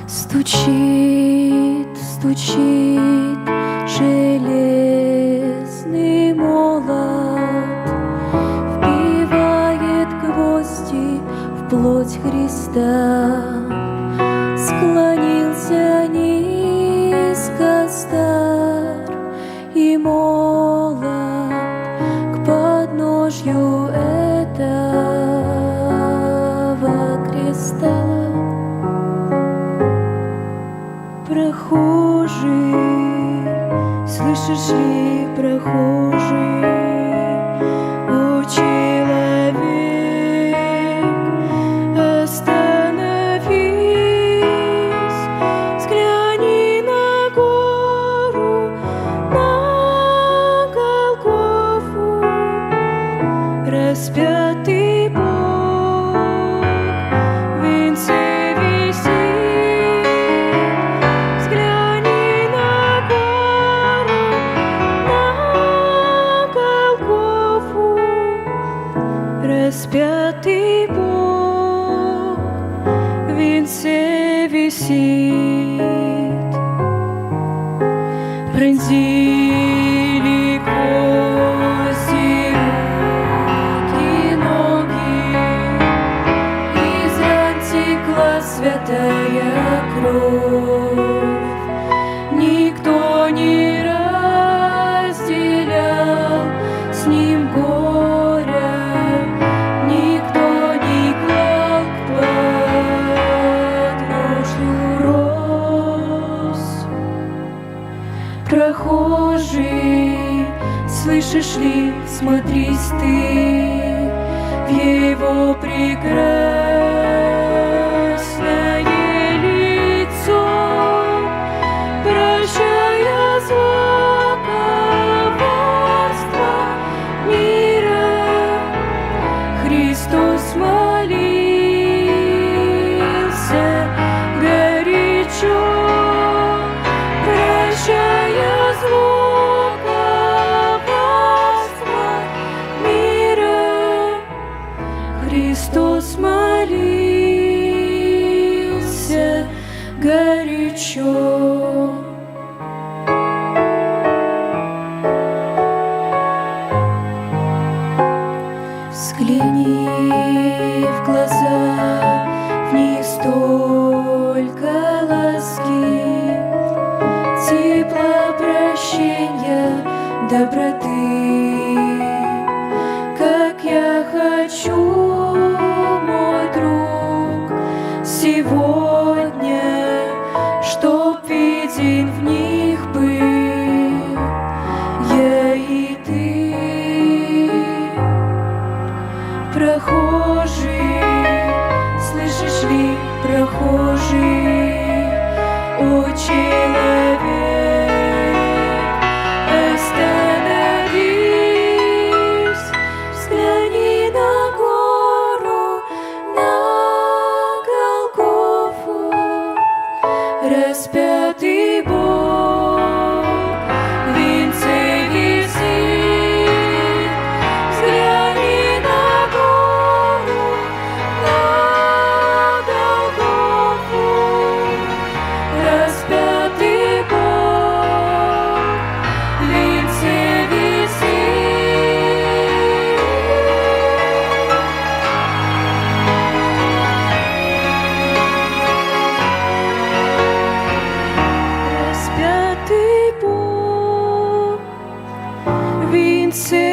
Стучит, стучит железный молот, вбивает гвозди в плоть Христа. Склонился низко стар и молод к подножью этого креста. Прохожий, слышишь ли, прохожий, о человек, остановись, взгляни на гору, на Голгофу, распятый Бог в венце висит. Распятый Бог в венце висит. Пронзили гвозди руки, ноги, из ран текла святая кровь. Никто не разделял с ним горя, прохожий, слышишь ли, смотрись ты в его прекрасное лицо, прощая зло коварства мира. Христос молился горячо, прощая зло коварства мира. Христос молился горячо. Взгляни в глаза, в них столько ласки, тепла, прощения, доброты. Как я хочу, мой друг, сегодня, чтоб виден в них был я и ты. Прохожий, слышишь ли, прохожий, о человек, остановись, взгляни на гору, на Голгофу, распятый Бог в венце висит. Взгляни на гору, на Голгофу, распятый Бог в венце висит. Распятый Бог в венце